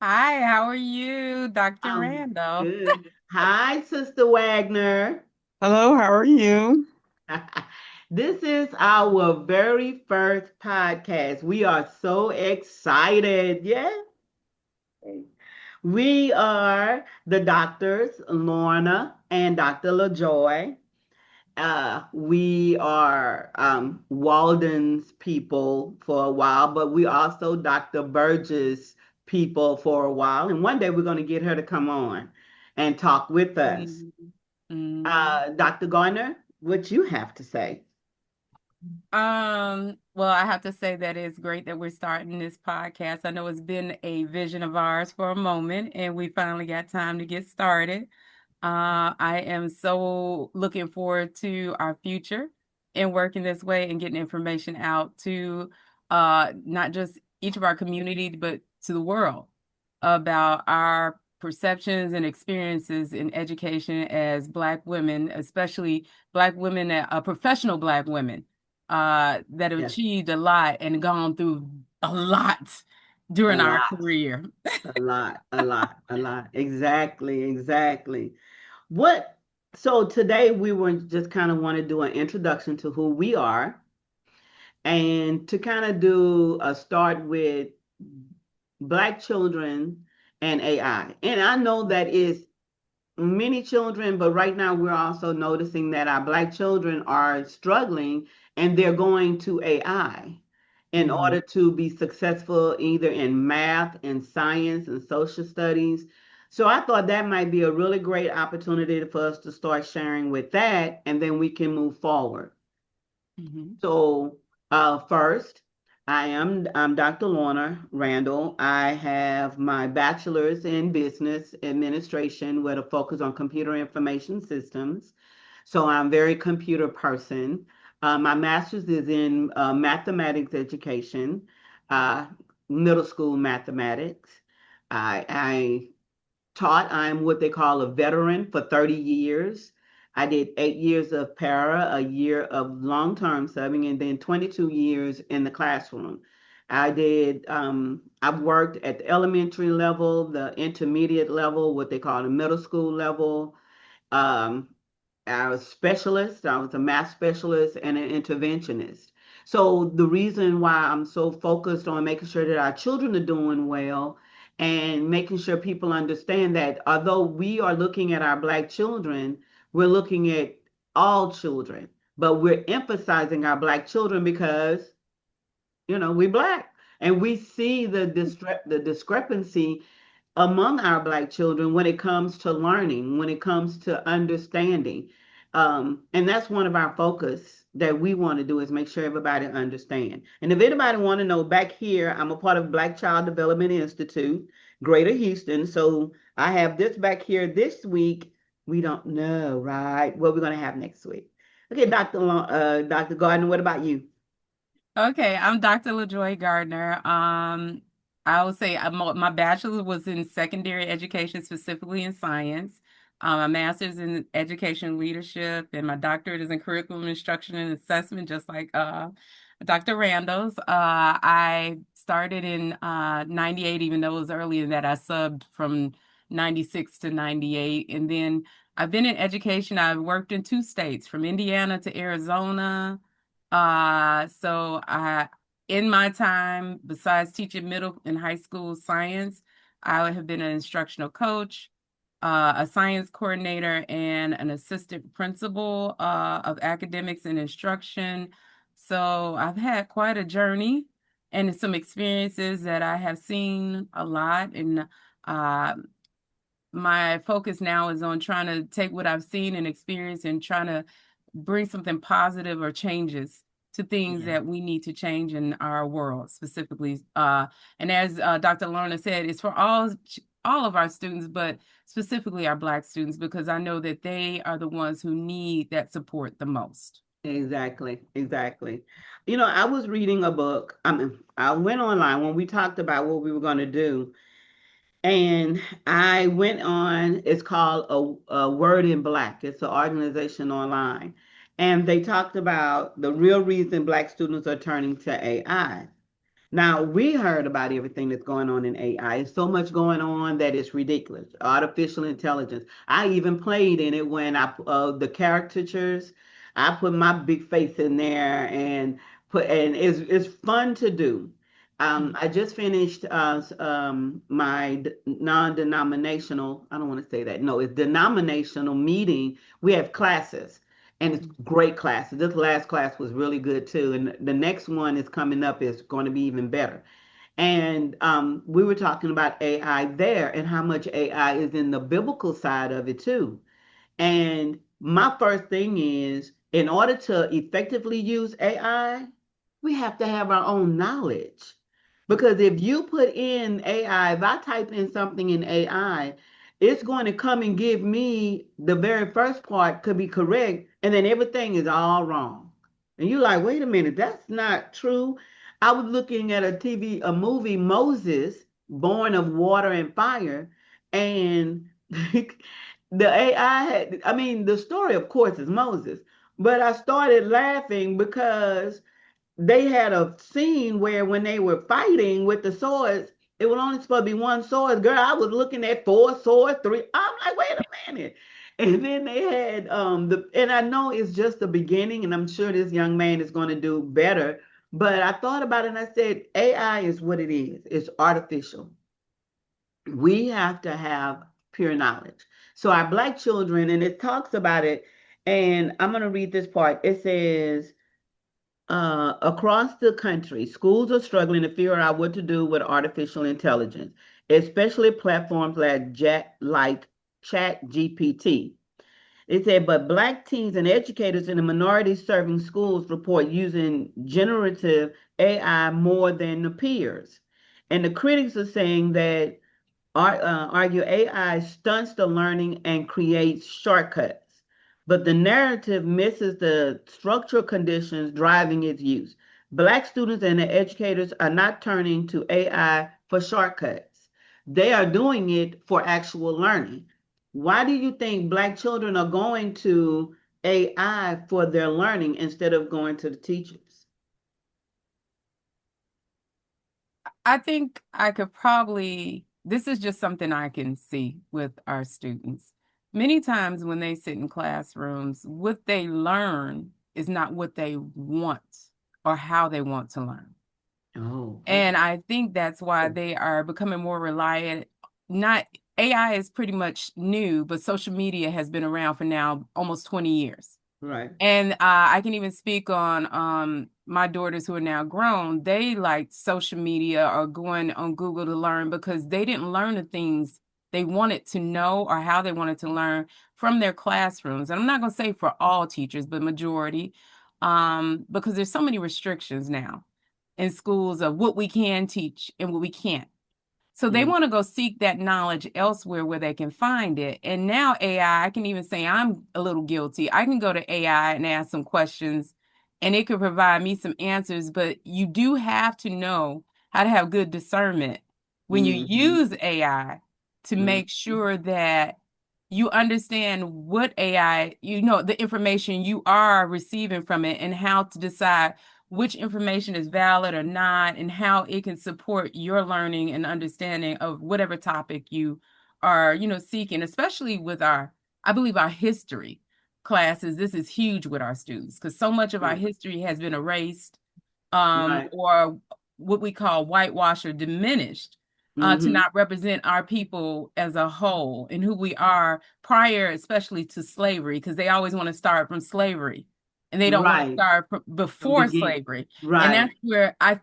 Hi, how are you, Dr. I'm Randall? good. Hi, Sister Wagner. Hello, how are you? This is our very first podcast. We are so excited. Yeah. We are the doctors, Lorna and Dr. LaJoy. We are Walden's people for a while, but we also Dr. Burgess people for a while. And one day we're going to get her to come on and talk with us. Mm. Dr. Garner, what you have to say? Well, I have to say that it's great that we're starting this podcast. I know it's been a vision of ours for a moment, and we finally got time to get started. I am so looking forward to our future and working this way and getting information out to not just each of our communities, but to the world about our perceptions and experiences in education as Black women, especially Black women, professional Black women that have Yes, achieved a lot and gone through a lot during a our lot, career. a lot, a lot, a lot. Exactly, exactly. What? So today we were just kind of want to do an introduction to who we are and to kind of do a start with Black children and AI. And I know that is many children, but right now we're also noticing that our Black children are struggling and they're going to AI in Mhm. order to be successful either in math and science and social studies. So I thought that might be a really great opportunity for us to start sharing with that, and then we can move forward. Mhm. So, first, I'm Dr. Lorna Randall. I have my bachelor's in business administration with a focus on computer information systems. So I'm very computer person. My master's is in mathematics education, uh, middle school mathematics. I taught. I'm what they call a veteran for 30 years. I did 8 years of para, a year of long-term subbing, and then 22 years in the classroom. I've worked at the elementary level, the intermediate level, what they call the middle school level. Um, I was specialist. I was a math specialist and an interventionist. So the reason why I'm so focused on making sure that our children are doing well and making sure people understand that although we are looking at our Black children, we're looking at all children, but we're emphasizing our Black children because, we're Black. And we see the discrepancy among our Black children when it comes to learning, when it comes to understanding. And that's one of our focus that we want to do is make sure everybody understand. And if anybody want to know, back here, I'm a part of Black Child Development Institute, Greater Houston. So I have this back here this week. We don't know, right? What we're going to have next week. Okay, Dr. Gardner, what about you? Okay, I'm Dr. LaJoy Gardner. I would say my bachelor's was in secondary education, specifically in science. My master's in education leadership, and my doctorate is in curriculum instruction and assessment, just like Dr. Randall's. I started in 98, even though it was earlier than that. I subbed from 96 to 98. And then I've been in education. I've worked in two states, from Indiana to Arizona. In my time, besides teaching middle and high school science, I have been an instructional coach, a science coordinator, and an assistant principal of academics and instruction. So I've had quite a journey and some experiences that I have seen a lot. And uh, my focus now is on trying to take what I've seen and experienced and trying to bring something positive or changes to things Yeah. that we need to change in our world specifically. And as Dr. Lorna said, it's for all of our students, but specifically our Black students, because I know that they are the ones who need that support the most. Exactly, exactly. I was reading a book. I went online when we talked about what we were going to do, and I went on. It's called a Word in Black. It's an organization online, and they talked about the real reason Black students are turning to AI. Now, we heard about everything that's going on in AI. It's so much going on that it's ridiculous. Artificial intelligence. I even played in it when the caricatures, I put my big face in there and and it's fun to do. I just finished my non-denominational, I don't want to say that. No, it's denominational meeting. We have classes and it's great classes. This last class was really good too, and the next one is coming up is going to be even better. And we were talking about AI there and how much AI is in the biblical side of it too. And my first thing is, in order to effectively use AI, we have to have our own knowledge. Because if you put in AI, if I type in something in AI, it's going to come and give me the very first part could be correct, and then everything is all wrong. And you're like, wait a minute, that's not true. I was looking at a movie, Moses, born of water and fire, and the AI I mean, the story, of course, is Moses, but I started laughing because they had a scene where when they were fighting with the swords, it was only supposed to be one sword. Girl, I was looking at four swords, three. I'm like, wait a minute. And then they had and I know it's just the beginning, and I'm sure this young man is going to do better. But I thought about it and I said, AI is what it is. It's artificial. We have to have pure knowledge. So our black children, and it talks about it, and I'm going to read this part. It says, across the country, schools are struggling to figure out what to do with artificial intelligence, especially platforms like Chat GPT. It said, but Black teens and educators in the minority serving schools report using generative AI more than the peers. And the critics are saying that argue AI stunts the learning and creates shortcuts, but the narrative misses the structural conditions driving its use. Black students and the educators are not turning to AI for shortcuts. They are doing it for actual learning. Why do you think Black children are going to AI for their learning instead of going to the teachers? I think I could probably, this is just something I can see with our students. Many times when they sit in classrooms, what they learn is not what they want or how they want to learn. Oh, And I think that's why they are becoming more reliant. Not AI is pretty much new, but social media has been around for now almost 20 years. right. And I can even speak on my daughters who are now grown. They like social media or going on Google to learn because they didn't learn the things they wanted to know or how they wanted to learn from their classrooms. And I'm not going to say for all teachers, but majority, because there's so many restrictions now in schools of what we can teach and what we can't. So they Mm, want to go seek that knowledge elsewhere where they can find it. And now AI, I can even say I'm a little guilty. I can go to AI and ask some questions and it could provide me some answers, but you do have to know how to have good discernment when you mm-hmm, use AI to mm, make sure that you understand what AI, the information you are receiving from it and how to decide which information is valid or not, and how it can support your learning and understanding of whatever topic you are, seeking, especially with I believe our history classes. This is huge with our students because so much of our right, history has been erased, right. or what we call whitewash or diminished, to Mm-hmm. not represent our people as a whole and who we are prior, especially to slavery, because they always want to start from slavery and they don't want to Right. start From before begin. slavery. And Right.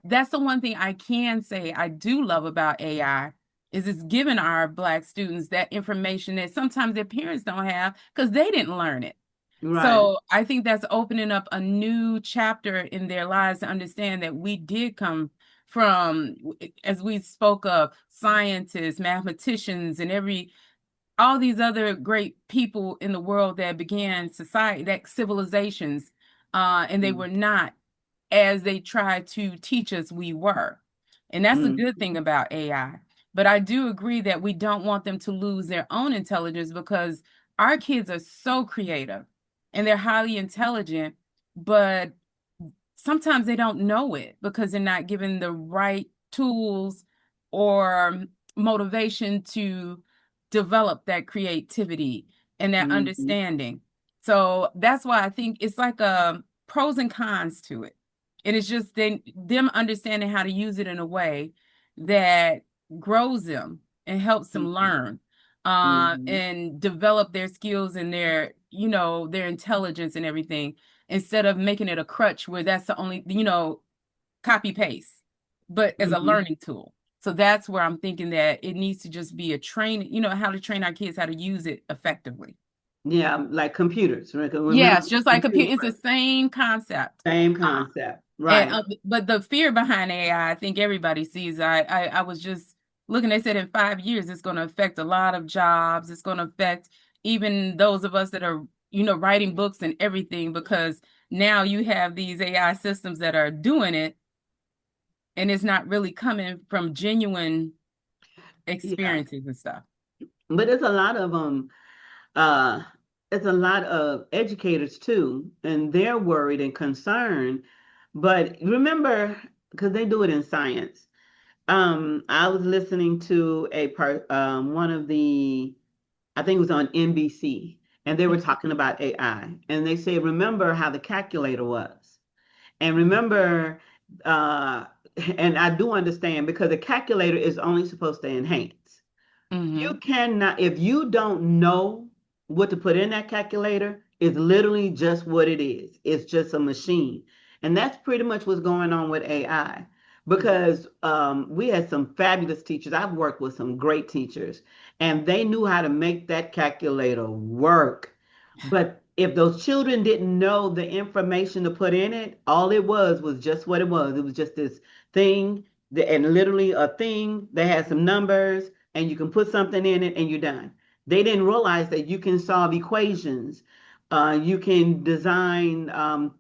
that's the one thing I can say I do love about AI is it's giving our Black students that information that sometimes their parents don't have because they didn't learn it. Right. So I think that's opening up a new chapter in their lives to understand that we did come from, as we spoke of, scientists, mathematicians, and all these other great people in the world that began society, that civilizations, and they were not as they tried to teach us we were. And that's the Mm-hmm. good thing about AI. But I do agree that we don't want them to lose their own intelligence because our kids are so creative and they're highly intelligent, but sometimes they don't know it because they're not given the right tools or motivation to develop that creativity and that Hmm. understanding. So that's why I think it's like a pros and cons to it. And it's just them understanding how to use it in a way that grows them and helps them Hmm. learn Hmm. and develop their skills and their, their intelligence and everything instead of making it a crutch where that's the only, copy paste, but as a Hmm. learning tool. So that's where I'm thinking that it needs to just be a train, how to train our kids how to use it effectively. Yeah, like computers. Remember Yes, just like computers computer, it's the were same concept. same Uh, concept, and right? but the fear behind AI, I think everybody sees. I was just looking. They said in 5 years, it's going to affect a lot of jobs. It's going to affect even those of us that are, writing books and everything, because now you have these AI systems that are doing it, and it's not really coming from genuine Yeah, experiences and stuff. but there's a lot of uh, there's a lot of educators too, and they're worried and concerned. But remember, because they do it in science. I was listening to one of the, I think it was on NBC, and they were talking about AI, and they said, remember how the calculator was, and remember, uh, and I do understand because the calculator is only supposed to enhance. You Mm-hmm. cannot, if you don't know what to put in that calculator, it's literally just what it is. It's just a machine. And that's pretty much what's going on with AI. Because we had some fabulous teachers. I've worked with some great teachers, and they knew how to make that calculator work. But if those children didn't know the information to put in it, all it was just what it was. It was just this thing, and literally a thing that had some numbers, and you can put something in it and you're done. They didn't realize that you can solve equations, you can design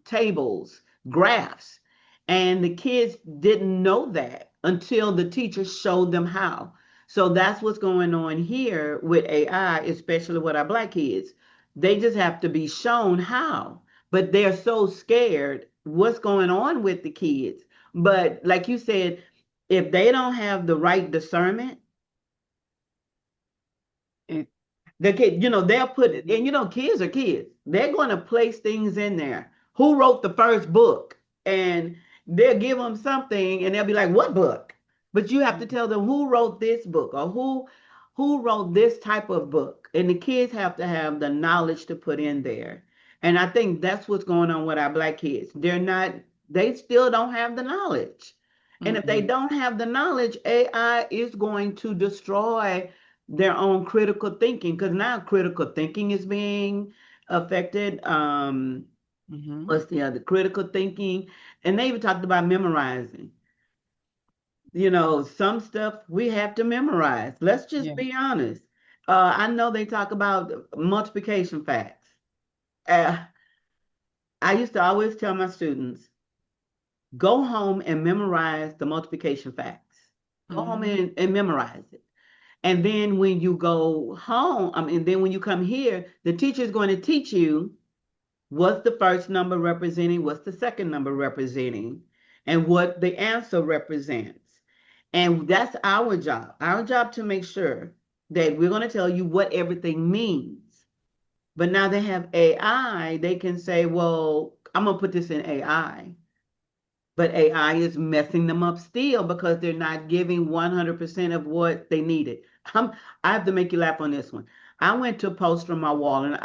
tables, graphs, and the kids didn't know that until the teacher showed them how. So that's what's going on here with AI, especially with our Black kids. They just have to be shown how, but they're so scared what's going on with the kids. But like you said, if they don't have the right discernment, It, the kid, they'll put it, and kids are kids. They're going to place things in there. Who wrote the first book? And they'll give them something, and they'll be like, "What book?" But you have to tell them who wrote this book or who wrote this type of book. And the kids have to have the knowledge to put in there. And I think that's what's going on with our Black kids. They still don't have the knowledge. And if they mm-mm, don't have the knowledge, AI is going to destroy their own critical thinking because now critical thinking is being affected. mm-hmm. What's the other critical thinking? And they even talked about memorizing. Some stuff we have to memorize. Let's just Yeah. be honest. I know they talk about multiplication facts. Uh, I used to always tell my students, go home and memorize the multiplication facts. Go home Mm-hmm. and memorize it. And then when you go home, then when you come here, the teacher is going to teach you what's the first number representing, what's the second number representing, and what the answer represents. And that's our job. Our job to make sure that we're going to tell you what everything means. But now they have AI, they can say, well, I'm going to put this in AI. But AI is messing them up still because they're not giving 100% of what they needed. I'm, I have to make you laugh on this one. I went to post on my wall and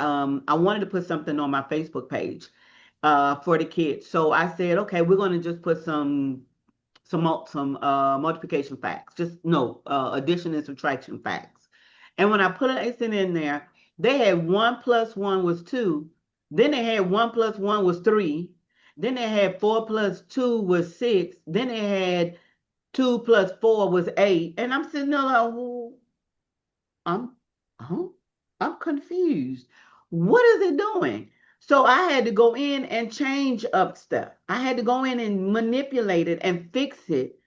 I wanted to put something on my Facebook page for the kids. So I said, okay, we're going to just put some multiplication facts, just no addition and subtraction facts. And when I put it in there, they had 1 plus 1 was 2. Then they had 1 plus 1 was 3. Then they had 4 plus 2 was 6. Then they had 2 plus 4 was 8. And I'm sitting there like, well, I'm, huh? I'm confused. What is it doing? So I had to go in and change up stuff. I had to go in and manipulate it and fix it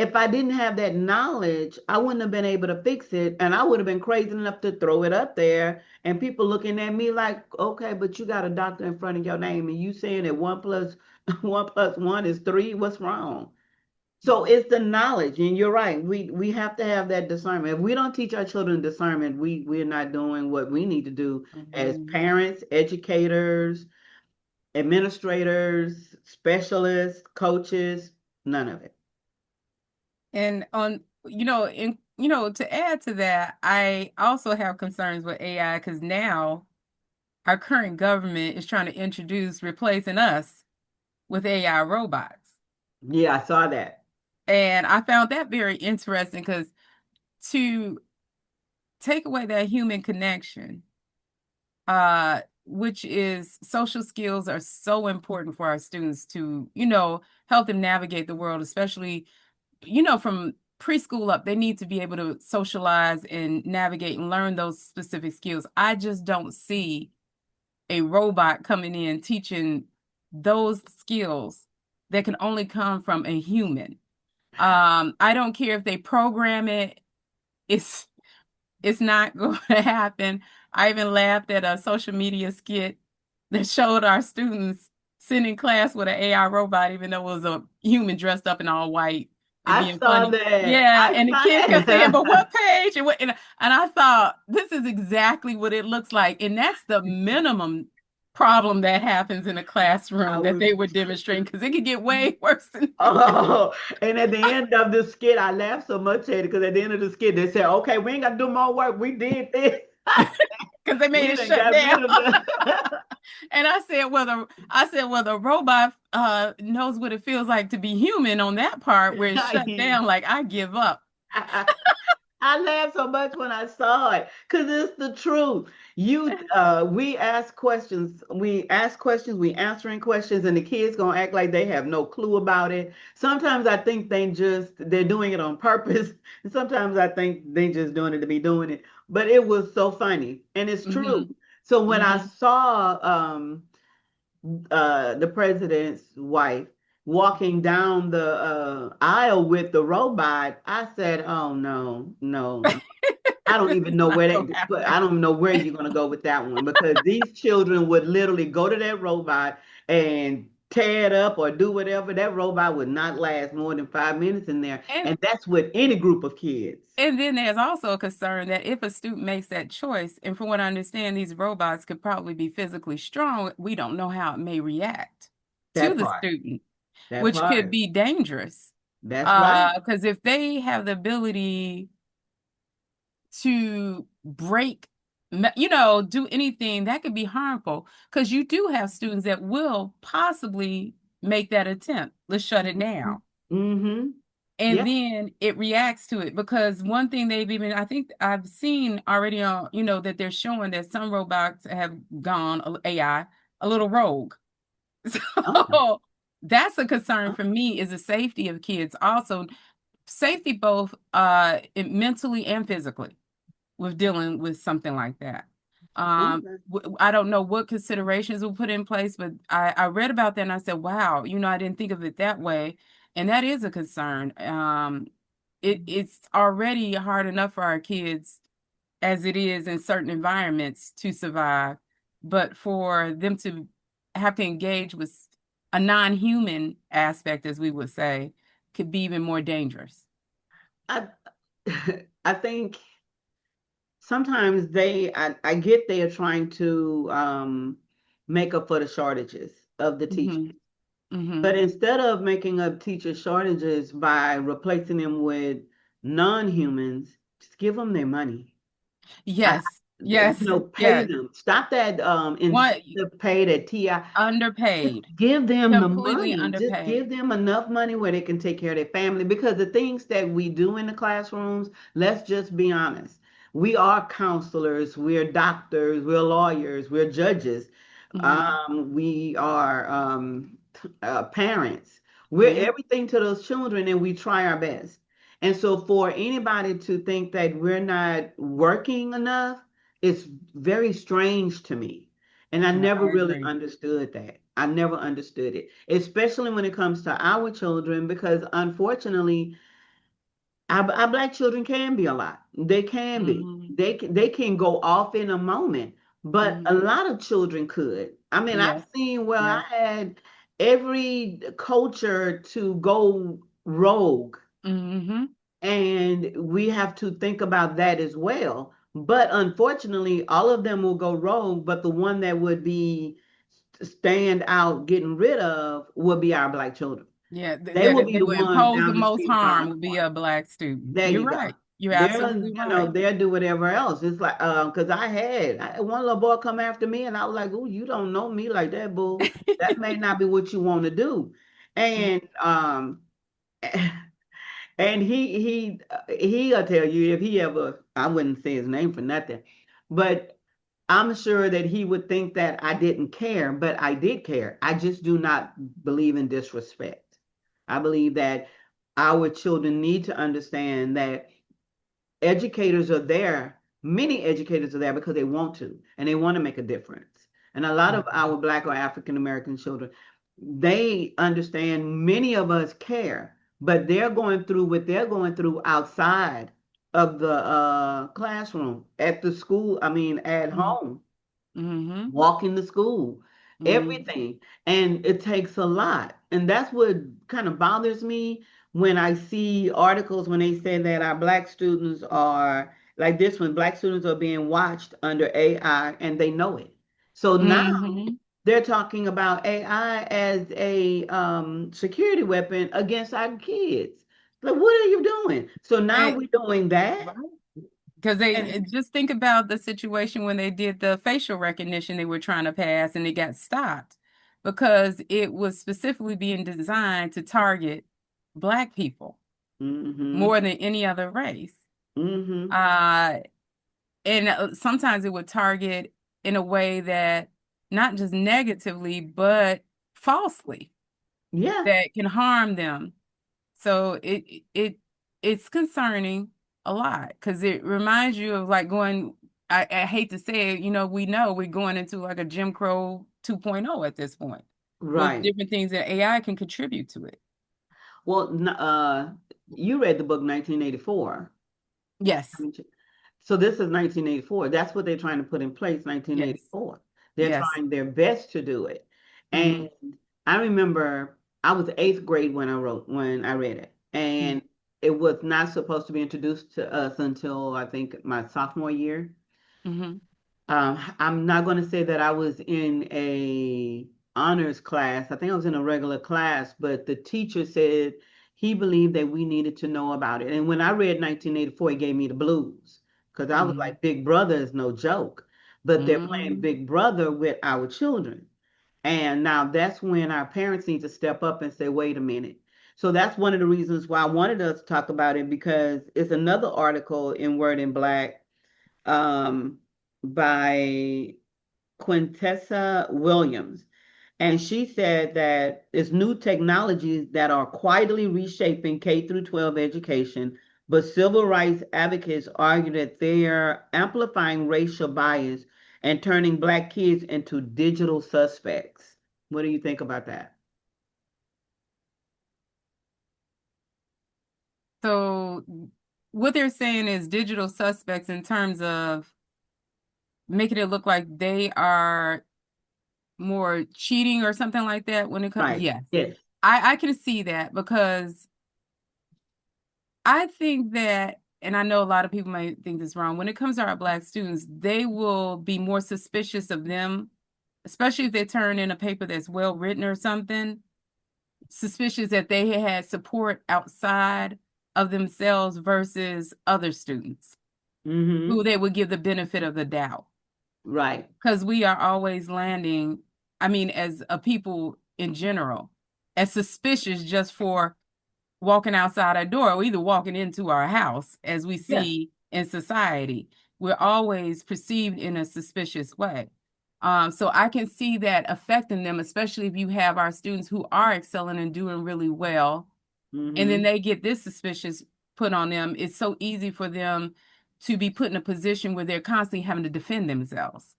if I didn't have that knowledge, I wouldn't have been able to fix it. And I would have been crazy enough to throw it up there. And people looking at me like, okay, but you got a doctor in front of your name and you saying that one plus one plus one is three. What's wrong? So it's the knowledge, and you're right. We have to have that discernment. If we don't teach our children discernment, we're not doing what we need to do as Mhm. parents, educators, administrators, specialists, coaches, none of it. And to add to that, I also have concerns with AI because now our current government is trying to introduce replacing us with AI robots. Yeah, I saw that. And I found that very interesting because to take away that human connection, which is social skills are so important for our students to, help them navigate the world, especially, from preschool up, they need to be able to socialize and navigate and learn those specific skills. I just don't see a robot coming in teaching those skills that can only come from a human. I don't care if they program it, it's it's not going to happen. I even laughed at a social media skit that showed our students sitting in class with an AI robot, even though it was a human dressed up in all white and I being saw funny. that. Yeah, I and the saw kids kept saying, "But that. what page?" And I thought this is exactly what it looks like, and that's the minimum problem that happens in a I classroom that was they were demonstrating because it could get way worse than Oh, and at the end of the skit, I laughed so much at it because at the end of the skit, they said, "Okay, we ain't got to do more work. We did this. because they made We it done shut got down." rid of the." And I said, well, the robot knows what it feels like to be human on that part where it's shut down. Like I give up. I laughed so much when I saw it because it's the truth. We ask questions, we answering questions, and the kids gonna act like they have no clue about it. Sometimes I think they're doing it on purpose, and sometimes I think they just doing it to be doing it. But it was so funny, and it's true. Hmm. So when I Hmm. saw the president's wife walking down the aisle with the robot, I said, "Oh no, no, I don't even It's know not where gonna I happen. don't know where you're gonna go with that one because these children would literally go to that robot and tear it up or do whatever. That robot would not last more than 5 minutes in there, And and that's with any group of kids. and then there's also a concern that if a student makes that choice, and from what I understand, these robots could probably be physically strong, we don't know how it may react to That the part, student, that which could part. be dangerous. That's right. Because if they have the ability to do anything that could be harmful, because you do have students that will possibly make that attempt. Let's shut it Mm-hmm. down. Mm-hmm. And Yeah. then it reacts to it because one thing I think I've seen already on, that they're showing that some robots have gone AI a little rogue. Okay. So that's a concern for me is the safety of kids. Also, safety both mentally and physically with dealing with something like that. Okay. I don't know what considerations were put in place, but I read about that and I said, wow, I didn't think of it that way. And that is a concern. It's already hard enough for our kids as it is in certain environments to survive, but for them to have to engage with a non-human aspect, as we would say, could be even more dangerous. I I think sometimes I get they are trying to make up for the shortages of the Hmm. teachers. Hmm. But instead of making up teacher shortages by replacing them with non-humans, just give them their money. I, Yes, yes, pay yes. them. Stop that One incentive pay that TI. Just underpaid, give them the completely money. Just underpaid. give them enough money where they can take care of their family. Because the things that we do in the classrooms, let's just be honest. We are counselors, we're doctors, we're lawyers, we're judges, Hmm. we are parents. We're Yeah, everything to those children, and we try our best. And so, for anybody to think that we're not working enough, it's very strange to me. And I never I really agree. understood that. I never understood it, especially when it comes to our children, because unfortunately, our black children can be a lot. They can be. Hmm. They can go off in a moment, but a Hmm. lot of children could. I mean, I've Yes. seen where I Yes. had every culture to go rogue, Hmm. and we have to think about that as well. But unfortunately, all of them will go rogue, but the one that would be stand out getting rid of would be our black children. Yeah, They will they be the will ones impose the down the most street around harm the will be corner. a black student. There You're you go. right. You're They'll, absolutely you know, right. they'll do whatever else. It's like, because one little boy come after me, and I was like, "Oh, you don't know me like that, boo. That may not be what you want to do." And and he'll tell you if he ever, I wouldn't say his name for nothing, but I'm sure that he would think that I didn't care, but I did care. I just do not believe in disrespect. I believe that our children need to understand that educators are there. Many educators are there because they want to and they want to make a difference. And a lot of our Black or African American children, they understand many of us care, but they're going through what they're going through outside of the classroom, at the school, I mean, at home, Mm-hmm. walking to school, Hmm. everything. And it takes a lot. And that's what kind of bothers me when I see articles when they say that our black students are like this one, black students are being watched under AI and they know it. So now Hmm. they're talking about AI as a security weapon against our kids. Like, what are you doing? So now we're doing that. Right. Because they And just think about the situation when they did the facial recognition they were trying to pass and it got stopped because it was specifically being designed to target Black people mm-hmm, more than any other race. mm-hmm. Uh, and sometimes it would target in a way that not just negatively, but falsely Yeah, that can harm them. So it's concerning a lot because it reminds you of like going, I hate to say it, we know we're going into like a Jim Crow 2.0 at this point with right. different things that AI can contribute to it. Well, you read the book 1984. Yes, Haven't you? So this is 1984. That's what they're trying to put in place, yes, 1984. They're yes. trying their best to do it. Mm-hmm. And I remember I was eighth grade when I read it. And it was not supposed to be introduced to us until I think my sophomore year. Mm-hmm. I'm not going to say that I was in a honors class. I think I was in a regular class, but the teacher said he believed that we needed to know about it. And when I read 1984, it gave me the blues because I was Mm-hmm. like, Big Brother is no joke, but they're playing Mm-hmm. Big Brother with our children. And now that's when our parents need to step up and say, wait a minute. So that's one of the reasons why I wanted us to talk about it because it's another article in Word in Black um, by Quintessa Williams. And she said that it's new technologies that are quietly reshaping K through 12 education, but civil rights advocates argue that they're amplifying racial bias and turning Black kids into digital suspects. What do you think about that? So what they're saying is digital suspects in terms of making it look like they are more cheating or something like that when it comes. Right. Yes. Yes. I can see that because I think that, and I know a lot of people might think this wrong, when it comes to our Black students, they will be more suspicious of them, especially if they turn in a paper that's well written or something, suspicious that they had support outside of themselves versus other students who Mm-hmm. they would give the benefit of the doubt. Right. Because we are always landing, I mean, as a people in general, as suspicious just for walking outside our door or either walking into our house, as we Yeah. see in society. We're always perceived in a suspicious way. So I can see that affecting them, especially if you have our students who are excelling and doing really well, and then Mm-hmm. they get this suspicious put on them. It's so easy for them to be put in a position where they're constantly having to defend themselves.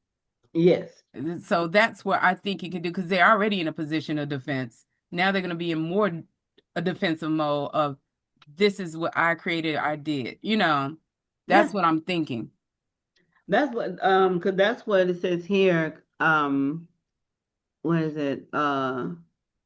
Yes. So that's where I think you can do because they're already in a position of defense. Now they're going to be in more a defensive mode of this is what I created, I did. You know, Yeah, that's what I'm thinking. that's what because that's what it says here. What is it?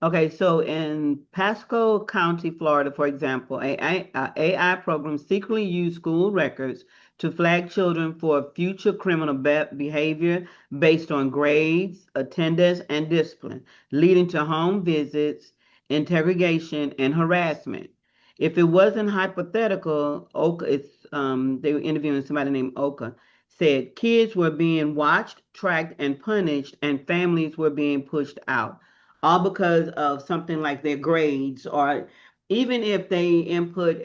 Okay, so in Pasco County, Florida, for example, AI programs secretly use school records to flag children for future criminal behavior based on grades, attendance, and discipline, leading to home visits, interrogation, and harassment. If it wasn't hypothetical, Oka, they were interviewing somebody named Oka, said kids were being watched, tracked, and punished, and families were being pushed out, all because of something like their grades, or even if they input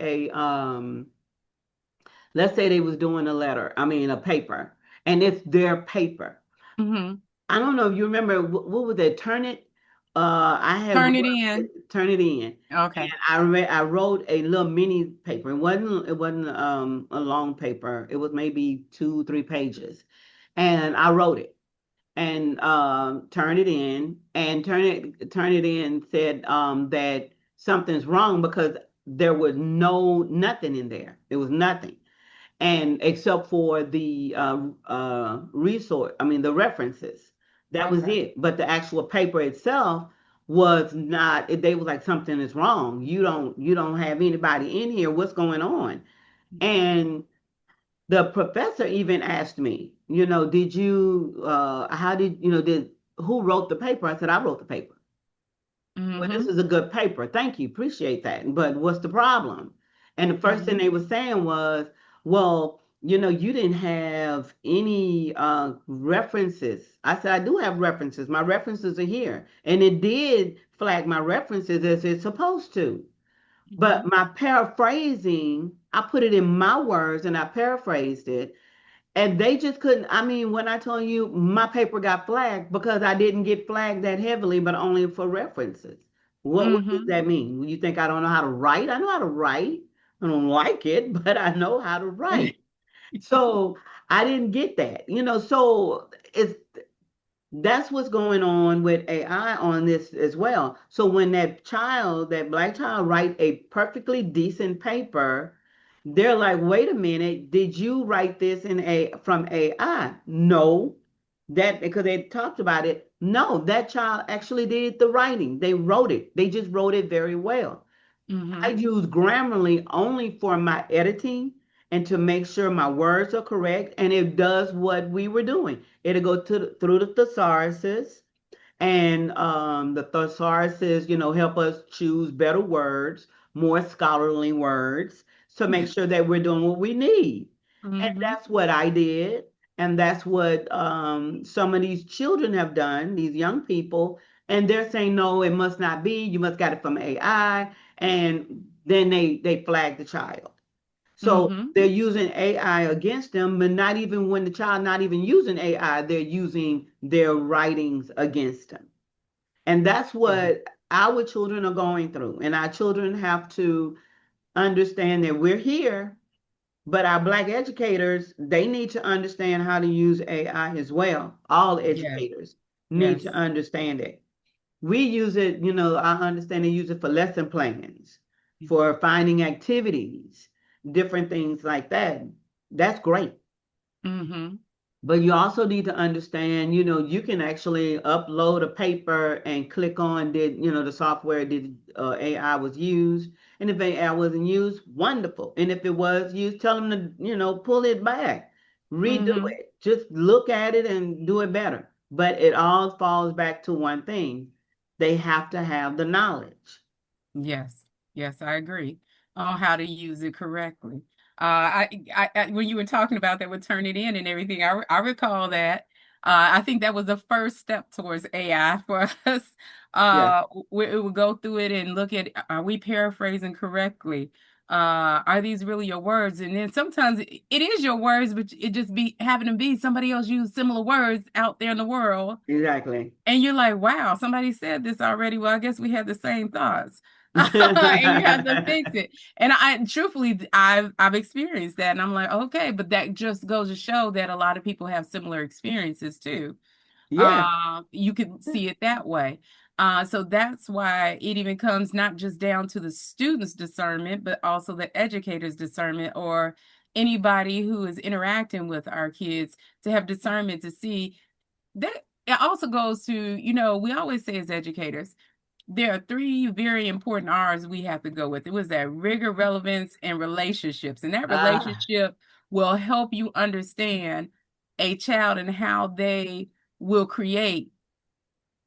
let's say they was doing a letter, I mean a paper, and it's their paper. Hmm. I don't know if you remember what was it? Turn it. I had Turn wrote it in. turn it in, and Okay. I wrote a little mini paper. It wasn't a long paper. It was maybe 2 3 pages, and I wrote it and turned it in and turn it in said that something's wrong because there was nothing in there. There was nothing and except for the resource, I mean the references. That was Okay. it. But the actual paper itself was not. They was like something is wrong. You don't have anybody in here. What's going on? And the professor even asked me, did you? How did did who wrote the paper? I said I wrote the paper. Well, this Hmm. is a good paper. Thank you. Appreciate that. But what's the problem? And the first thing Hmm. they were saying was, well, you didn't have any references. I said, I do have references. My references are here. And it did flag my references as it's supposed to. But Hmm. my paraphrasing, I put it in my words and I paraphrased it. And they just couldn't. I mean, when I told you my paper got flagged because I didn't get flagged that heavily, but only for references. What does Hmm. that mean? You think I don't know how to write? I know how to write. I don't like it, but I know how to write. So I didn't get that. So that's what's going on with AI on this as well. So when that black child write a perfectly decent paper, they're like, wait a minute, did you write this from AI? No. That because they talked about it. No, that child actually did the writing. They wrote it. They just wrote it very well. I Hmm. use Grammarly only for my editing and to make sure my words are correct. And it does what we were doing. It'll go through the thesauruses, and the thesauruses, help us choose better words, more scholarly words, to make sure that we're doing what we need. And Hmm. that's what I did. And that's what some of these children have done, these young people. And they're saying, no, it must not be. You must got it from AI. And then they flag the child. So Hmm. they're using AI against them, but not even when the child not even using AI, they're using their writings against them. And that's what our children are going through. And our children have to understand that we're here, but our Black educators, they need to understand how to use AI as well. All Yes. educators need to Yes. understand it. We use it, I understand they use it for lesson plans, for finding activities, different things like that. That's great. Hmm. But you also need to understand, you can actually upload a paper and click on the software did AI was used. And if AI wasn't used, wonderful. And if it was used, tell them to, pull it back, redo Hmm. it. Just look at it and do it better. But it all falls back to one thing. They have to have the knowledge. Yes, yes, I agree on how to use it correctly. When you were talking about that would turn it in and everything, I recall that. I think that was the first step towards AI for us. Yeah, We would go through it and look at, are we paraphrasing correctly? Are these really your words? And then sometimes it is your words, but it just be having to be somebody else use similar words out there in the world. exactly. And you're like, wow, somebody said this already. Well, I guess we had the same thoughts. And you have to fix it. And I truthfully, I've experienced that. And I'm like, okay, but that just goes to show that a lot of people have similar experiences too. Yeah. You can see it that way. So that's why it even comes not just down to the student's discernment, but also the educator's discernment, or anybody who is interacting with our kids, to have discernment to see that. It also goes to, we always say as educators, there are three very important R's we have to go with. It was that rigor, relevance, and relationships. And that Ah, relationship will help you understand a child and how they will create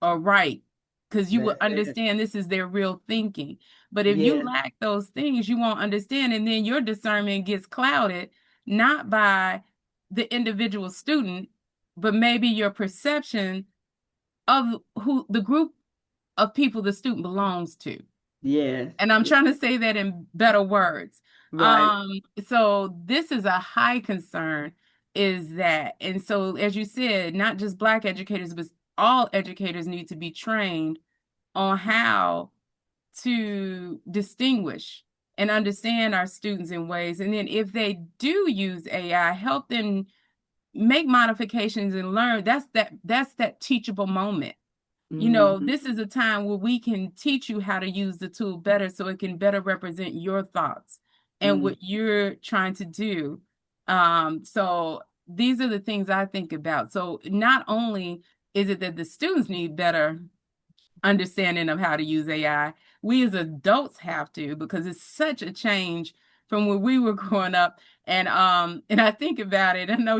or write, because you will that's it. understand this is their real thinking. But if you Yes. lack those things, you won't understand. And then your discernment gets clouded, not by the individual student, but maybe your perception of who the group of people the student belongs to. Yes. And I'm trying to say that in better words. Right. Um, so this is a high concern, is that, and so as you said, not just Black educators, but all educators need to be trained on how to distinguish and understand our students in ways. And then if they do use AI, help them make modifications and learn. That's that teachable moment. Hmm. This is a time where we can teach you how to use the tool better so it can better represent your thoughts and Mm. what you're trying to do. So these are the things I think about. So not only is it that the students need better understanding of how to use AI, we as adults have to, because it's such a change from when we were growing up. And I think about it, I know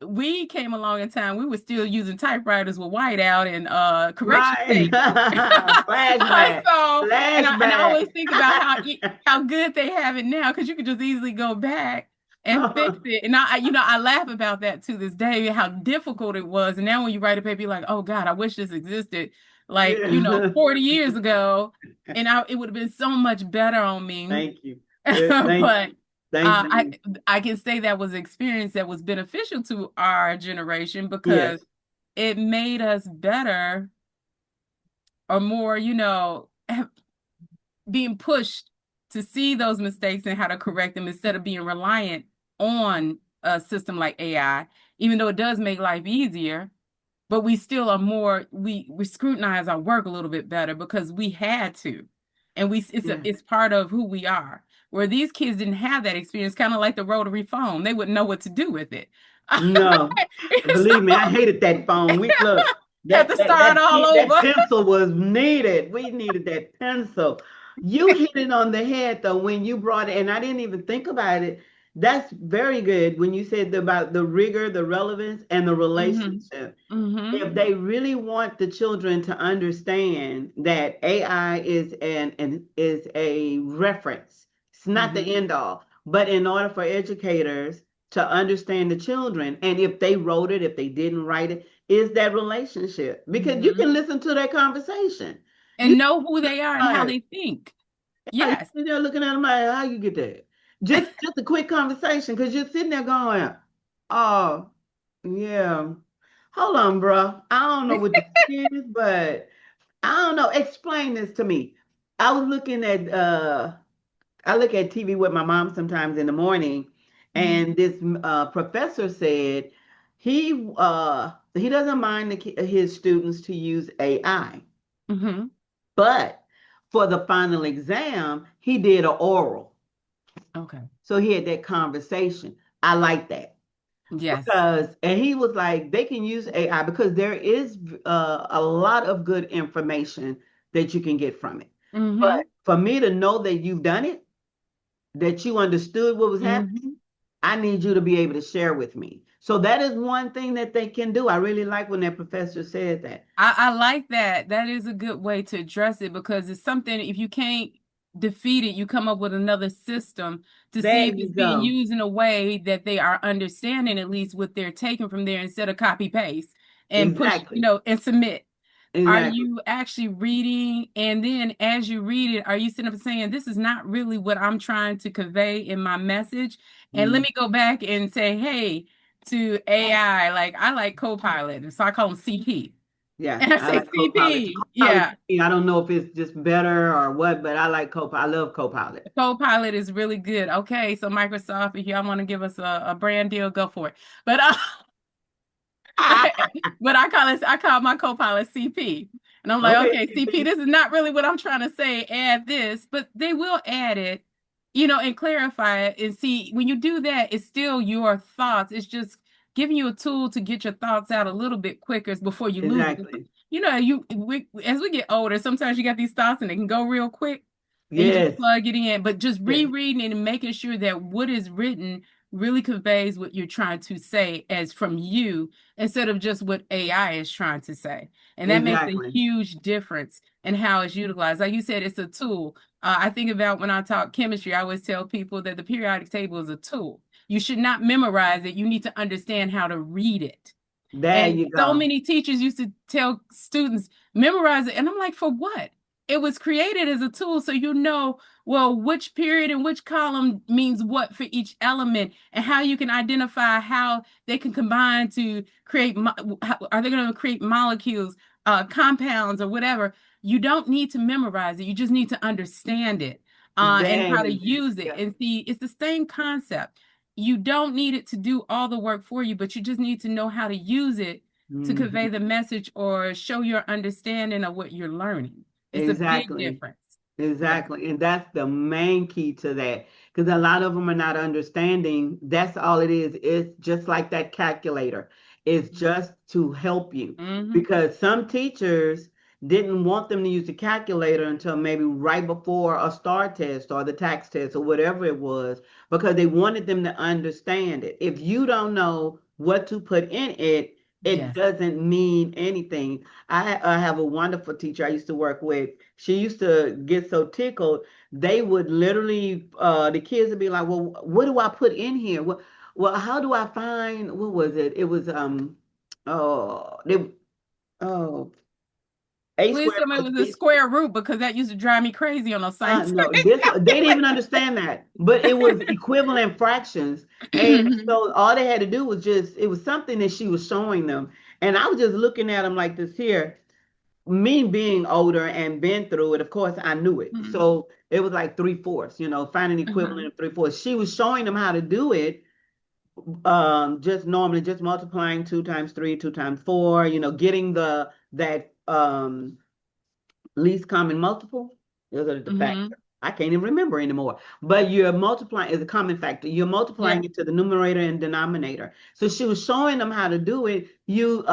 we came along in time, we were still using typewriters with whiteout and correction Right. tape. Flashback. So, and I always Flashback. think about how good they have it now, because you could just easily go back and fix it. And I laugh about that to this day, how difficult it was. And now when you write a paper, you're like, oh God, I wish this existed like, Yeah. 40 years ago, and it would have been so much better on me. Thank you. Thank But you. Thank I you. I can say that was an experience that was beneficial to our generation, because Yes. it made us better, or more, being pushed to see those mistakes and how to correct them, instead of being reliant on a system like AI, even though it does make life easier. But we still are more, we scrutinize our work a little bit better because we had to. And Yeah. it's part of who we are. Where these kids didn't have that experience, kind of like the rotary phone. They wouldn't know what to do with it. No. Believe me, I hated that phone. We look, Have to start all that over. pencil was needed. We needed that pencil. You hit it on the head though when you brought it, and I didn't even think about it. That's very good when you said about the rigor, the relevance, and the Hmm. relationship. Hmm. If they really want the children to understand that AI is a reference, it's not the Hmm. end all. But in order for educators to understand the children, and if they wrote it, if they didn't write it, is that relationship. Because you Hmm. can listen to their conversation. You And know who they are and how like, they think. yeah, you Yes. sit there looking at them like, how you get that? Just a quick conversation, because you're sitting there going, oh, yeah. Hold on, bro. I don't know what this is, but I don't know. Explain this to me. I was looking at I look at TV with my mom sometimes in the morning, Hmm. and this professor said he doesn't mind his students to use AI, Hmm. but for the final exam, he did an oral. Okay. So he had that conversation. I like that. Yes. Because and he was like they can use AI because there is a lot of good information that you can get from it. But Hmm. for me to know that you've done it, that you understood what was happening, Hmm. I need you to be able to share with me. So that is one thing that they can do. I really like when that professor said that. I like that. That is a good way to address it, because it's something, if you can't defeat it, you come up with another system to There see if you it's being go. used in a way that they are understanding at least what they're taking from there, instead of copy paste and push, Exactly. and submit. Are Exactly. you actually reading? And then as you read it, are you sitting up and saying, this is not really what I'm trying to convey in my message? And let Mm, me go back and say, hey, to AI, like I like Copilot. So I call them CP. yeah, And I I say like Copilot. CP. Copilot, Yeah. I don't know if it's just better or what, but I like Copilot. I love Copilot. Copilot is really good. Okay, so Microsoft, if y'all want to give us a brand deal, go for it. But But I call my co-pilot CP. And I'm like, Okay, okay, CP, CP. this is not really what I'm trying to say. Add this, but they will add it, and clarify it. And see, when you do that, it's still your thoughts. It's just giving you a tool to get your thoughts out a little bit quicker before you lose it. Exactly. As we get older, sometimes you got these thoughts and they can go real quick and you just Yes. plug it in. But just Yes. rereading it and making sure that what is written really conveys what you're trying to say as from you instead of just what AI is trying to say. And that makes a Exactly. huge difference in how it's utilized. Like you said, it's a tool. I think about when I talk chemistry, I always tell people that the periodic table is a tool. You should not memorize it. You need to understand how to read it. There And you so go. many teachers used to tell students, memorize it. And I'm like, for what? It was created as a tool so you know, well, which period and which column means what for each element and how you can identify how they can combine to create, are they going to create molecules, compounds, or whatever. You don't need to memorize it. You just need to understand it and how There to it is. use it. Yeah. And see, it's the same concept. You don't need it to do all the work for you, but you just need to know how to use it to convey Mhm. the message or show your understanding of what you're learning. It's a big Exactly. difference. Yes. Exactly. And that's the main key to that. Because a lot of them are not understanding. That's all it is. It's just like that calculator. It's just to help you. Mm-hmm. Because some teachers didn't want them to use the calculator until maybe right before a STAR test or the tax test or whatever it was, because they wanted them to understand it. If you don't know what to put in it, it Yes. doesn't mean anything. I have a wonderful teacher I used to work with. She used to get so tickled. They would literally, the kids would be like, "Well, what do I put in here? Well, how do I find? What was it? It was oh, they, oh, a Please squared tell me it plus was a b. square root because that used to drive me crazy on those science. No, they didn't even understand that, but it was equivalent fractions, and Mhm. so all they had to do was just it was something that she was showing them, and I was just looking at them like this here. Me being older and been through it, of course, I knew it. Mhm. So it was like three-fourths, finding equivalent Uh-huh. of three-fourths. She was showing them how to do it, just normally just multiplying two times three, two times four, getting that least common multiple. Those are the Mhm. factor. I can't even remember anymore. But you're multiplying is a common factor. You're Yeah. multiplying it to the numerator and denominator. So she was showing them how to do it. You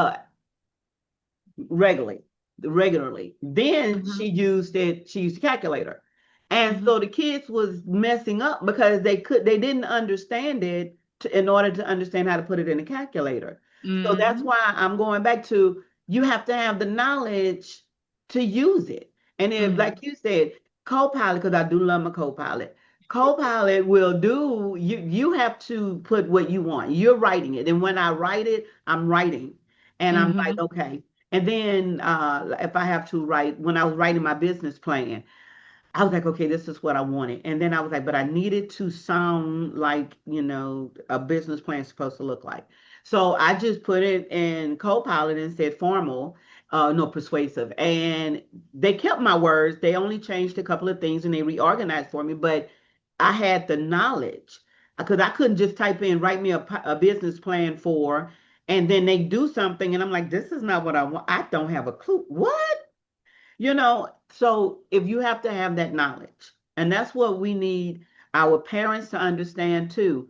regularly, regularly. Then Mhm. she used a calculator. And Mhm. so the kids was messing up because they didn't understand it in order to understand how to put it in a calculator. So that's Mhm. why I'm going back to you have to have the knowledge to use it. And if, like Mhm. you said, Copilot, because I do love my Copilot, Copilot will do, you have to put what you want. You're writing it. And when I write it, I'm writing. And I'm like, Mhm. okay. And then if I have to write, when I was writing my business plan, I was like, okay, this is what I wanted. And then I was like, but I needed to sound like, a business plan is supposed to look like. So I just put it in Copilot and said formal, no, persuasive. And they kept my words. They only changed a couple of things and they reorganized for me, but I had the knowledge because I couldn't just type in, write me a business plan for, and then they do something. And I'm like, this is not what I want. I don't have a clue. What? So if you have to have that knowledge, and that's what we need our parents to understand too.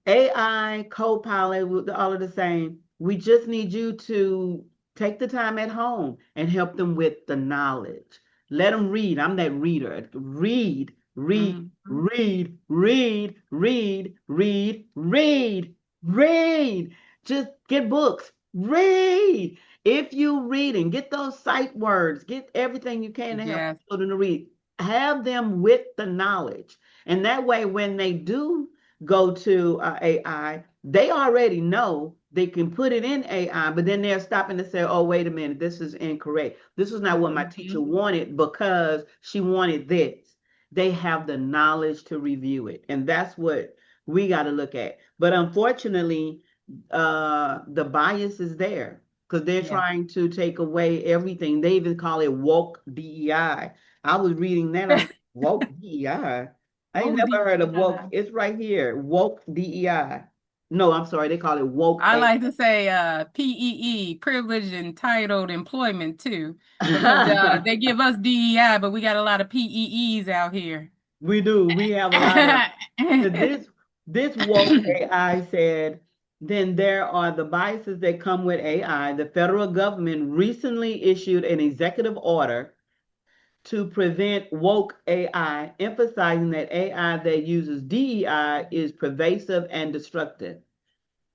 AI, Copilot, all of the same. We just need you to take the time at home and help them with the knowledge. Let them read. I'm that reader. Read, read, Mhm. read, read, read, read, read, read. Just get books. Read. If you reading, get those sight words, get everything you can to help Yes. children to read. Have them with the knowledge. And that way, when they do go to AI, they already know they can put it in AI, but then they're stopping to say, oh, wait a minute, this is incorrect. This is not what my teacher Mhm. wanted because she wanted this. They have the knowledge to review it. And that's what we got to look at. But unfortunately, the bias is there because they're Yeah. trying to take away everything. They even call it woke DEI. I was reading that. I'm like, woke DEI. I ain't What would never the heard of woke. It's right here. Woke DEI. No, I'm sorry, they call it woke I like to AI. say PEE, privileged entitled employment too, because they give us DEI, but we got a lot of PEEs out here. We do. We have a lot of this woke AI said, then there are the biases that come with AI. The federal government recently issued an executive order to prevent woke AI, emphasizing that AI that uses DEI is pervasive and destructive.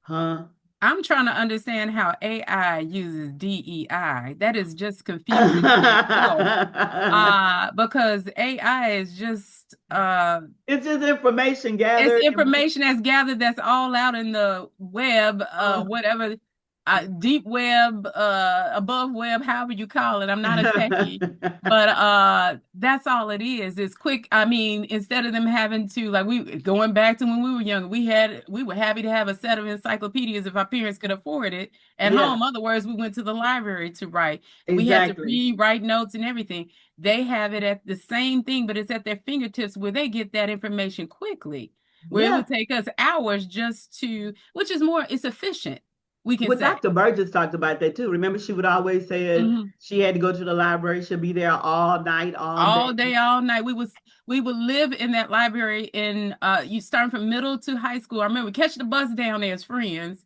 Huh? I'm trying to understand how AI uses DEI. That is just confusing to the core. Because AI is just It's just information it's gathered and we information that's gathered that's all out in the web, uh, whatever, deep web, above web, however you call it. I'm not a techie, but that's all it is. It's quick. I mean, instead of them having to like we going back to when we were younger, we were happy to have a set of encyclopedias if our parents could afford it at yeah, home. Otherwise, we went to the library to write, and we had to exactly. read, write notes, and everything. They have it at the same thing, but it's at their fingertips where they get that information quickly where it Yeah. would take us hours just to, which is more, it's efficient, we can Well, say. Dr. Burgess talked about that too. Remember, she would always say Mhm. she had to go to the library. She'll be there all night, all All day. day, all night. We would live in that library in you starting from middle to high school. I remember catch the bus down there as friends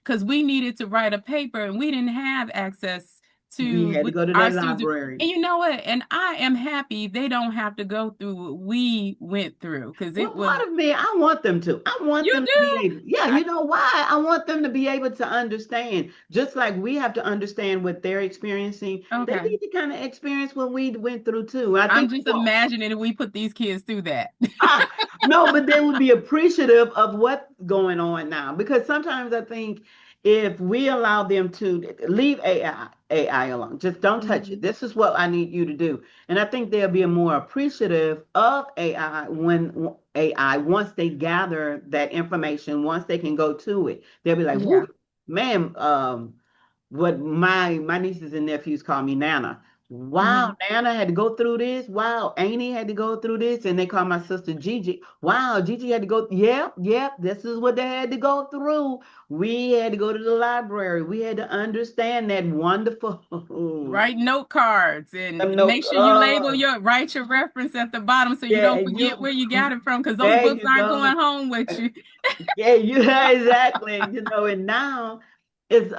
because we needed to write a paper and we didn't have access We to had to with go to our that students. library. And you know what? And I am happy they don't have to go through what we went through because Well, it was part of me, I want them to. I want you them to be do. able. Yeah, I, you know why? I want them to be able to understand. Just like we have to understand what they're experiencing, they okay. need to kind of experience what we went through too. I I'm think just people imagining if we put these kids through that. Ah, no, but they would be appreciative of what's going on now. Because sometimes I think if we allow them to leave AI alone, just don't touch it. Mhm. This is what I need you to do. And I think they'll be more appreciative of AI when AI, once they gather that information, once they can go to it, they'll be like, Yeah. whoo, man, what my nieces and nephews call me Nana. Wow, Hmm. Nana had to go through this. Wow, Amy had to go through this, and they call my sister Gigi. Wow, Gigi had to go. Yep, yep. This is what they had to go through. We had to go to the library. We had to understand that wonderful. Write note cards and No, make sure you label write your reference at the bottom so you yeah, don't forget you. where you got it from because those There books you aren't going go. home with you. Yeah, you exactly. And now it's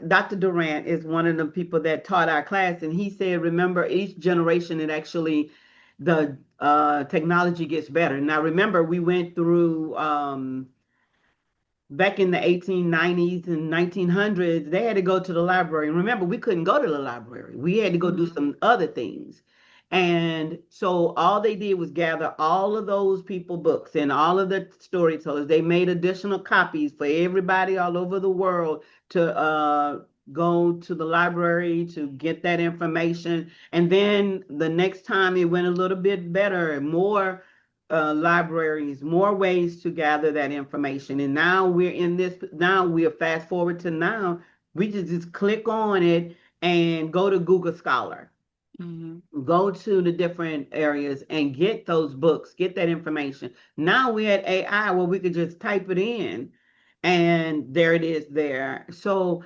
Dr. Durant is one of the people that taught our class, and he said, remember, each generation it actually the technology gets better. Now remember, we went through back in the 1890s and 1900s, they had to go to the library. And remember, we couldn't go to the library. We had to go do Mhm. some other things. And so all they did was gather all of those people books and all of the storytellers. They made additional copies for everybody all over the world to go to the library to get that information. And then the next time it went a little bit better, more libraries, more ways to gather that information. And now we're in this, now we're fast forward to now, we just click on it and go to Google Scholar, Mhm. go to the different areas and get those books, get that information. Now we had AI where we could just type it in and there it is there. So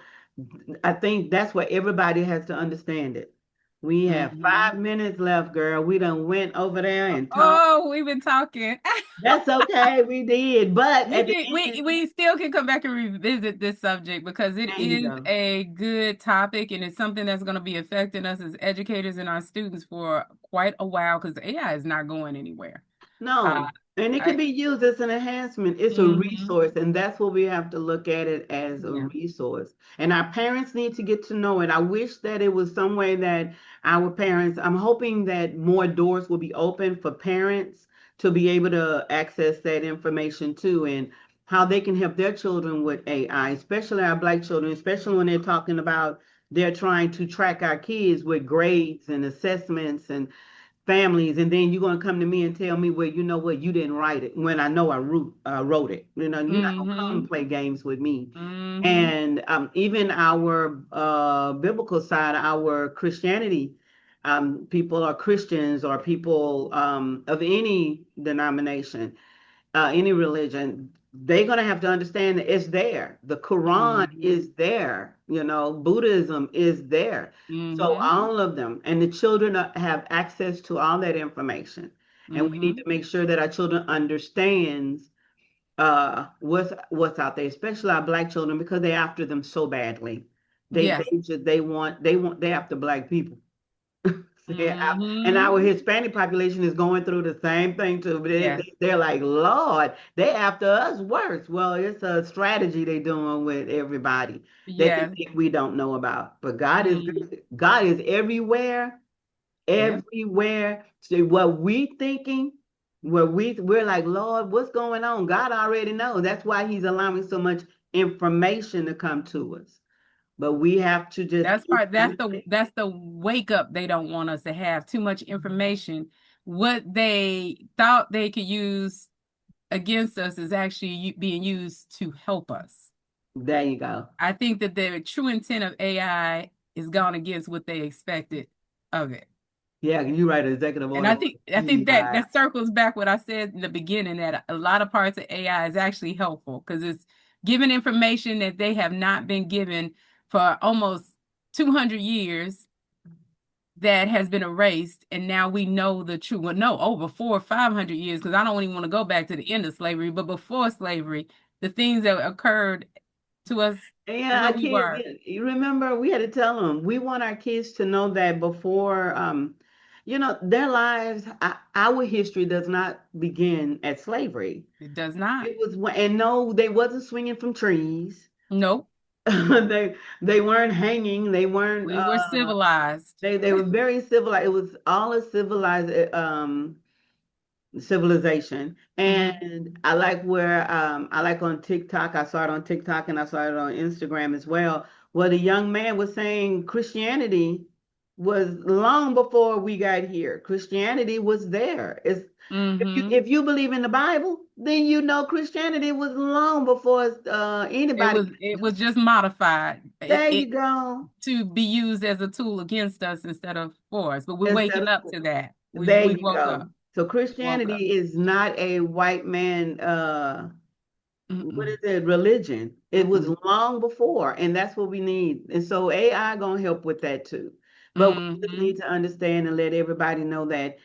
I think that's what everybody has to understand it. We have Mhm. 5 minutes left, girl. We done went over there and talked. Oh, we've been talking. That's okay, we did. But We at the can end, we still can come back and revisit this subject because it there you is go. a good topic and it's something that's going to be affecting us as educators and our students for quite a while because AI is not going anywhere. Uh, No, and it can I be used as an enhancement. It's a mhm. resource, and that's what we have to look at it as a Yeah. resource. And our parents need to get to know it. I wish that it was some way that our parents, I'm hoping that more doors will be open for parents to be able to access that information too, and how they can help their children with AI, especially our Black children, especially when they're talking about they're trying to track our kids with grades and assessments and families, and then you're going to come to me and tell me, well, you know what, you didn't write it when I know wrote it. You're not going to come and Mhm. play games with me. Mhm. And even our biblical side, our Christianity, people are Christians or people of any denomination, any religion, they're going to have to understand that it's there. The Quran Mm-hmm. is there. Buddhism is there. So Mm-hmm. all of them, and the children have access to all that information. And we need Mm-hmm. to make sure that our children understands what's out there, especially our black children, because they're after them so badly. Yes. They're after black people. And our Mm-hmm. Hispanic population is going through the same thing too. But Yes. they're like, Lord, they after us worse. Well, it's a strategy they're doing with everybody that they Yes. think we don't know about. But God is Mm. good. God is everywhere, Yep. everywhere. So what we thinking, we're like, Lord, what's going on? God already knows. That's why He's allowing so much information to come to us. But we have to just That's part understand. that's the wake up they don't want us to have too much information. What they thought they could use against us is actually being used to help us. There you go. I think that the true intent of AI is gone against what they expected of it. Yeah, you write an executive And order on I think that AI. that circles back what I said in the beginning that a lot of parts of AI is actually helpful because it's giving information that they have not been given for almost 200 years that has been erased, and now we know the truth. Well, no, over 400 or 500 years, because I don't even want to go back to the end of slavery, but before slavery, the things that occurred to us Yeah, where our we kids, were, you remember we had to tell them we want our kids to know that before, their lives, our history does not begin at slavery. it does not. And no, they wasn't swinging from trees. Nope. They weren't hanging. They weren't. We were civilized. They were very civilized. It was all a civilized civilization. Mhm. And I like on TikTok, I saw it on TikTok and I saw it on Instagram as well, where the young man was saying Christianity was long before we got here. Christianity was there. It's Mhm. if you believe in the Bible, then you know Christianity was long before anybody. It was just modified. There It you go. to be used as a tool against us instead of for us. But we're Instead waking of up to that. there We you woke go. up. So Woke up. Christianity is not a white man what is Mm-mm. it, religion. It was Mm-mm. long before, and that's what we need. And so AI gonna help with that too. But we just need Mhm. to understand and let everybody know that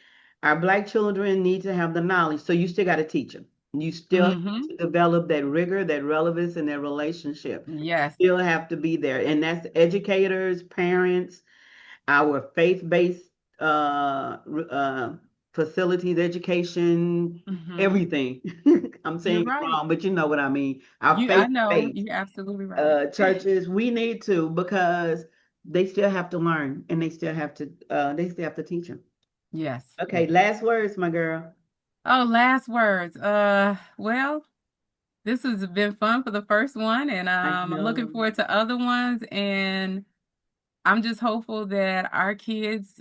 our black children need to have the knowledge. So you still got to teach them. You still have Mhm. to develop that rigor, that relevance, and that relationship. Yes. Still have to be there, and that's educators, parents, our faith-based facilities, education, Mhm. everything. I'm You're saying it right. wrong, but you know what I mean. Our I know. faith-based You're absolutely right. churches, we need to because they still have to learn and they still have to teach them. Yes. Okay, Yes. last words, my girl. Oh, last words. Well, this has been fun for the first one, and I I'm looking know. forward to other ones. And I'm just hopeful that our kids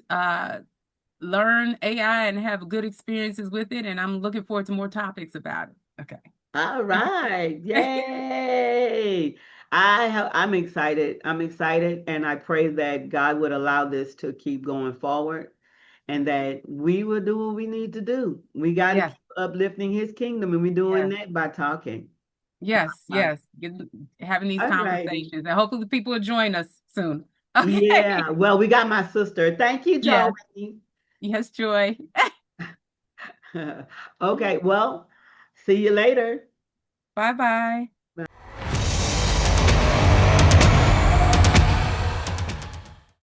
learn AI and have good experiences with it. And I'm looking forward to more topics about it. Okay. All right. Yay. I'm excited. I'm excited and I pray that God would allow this to keep going forward and that we will do what we need to do. We got to Yes. keep uplifting his kingdom and we're doing Yes. that by talking. Yes. Uh, Yes. Having these All righty. conversations, and hopefully people will join us soon. Yeah. Okay. Well, we got my sister. Thank you, Yes. Joey. Yes, Joy. Okay. Well, see you later. Bye bye.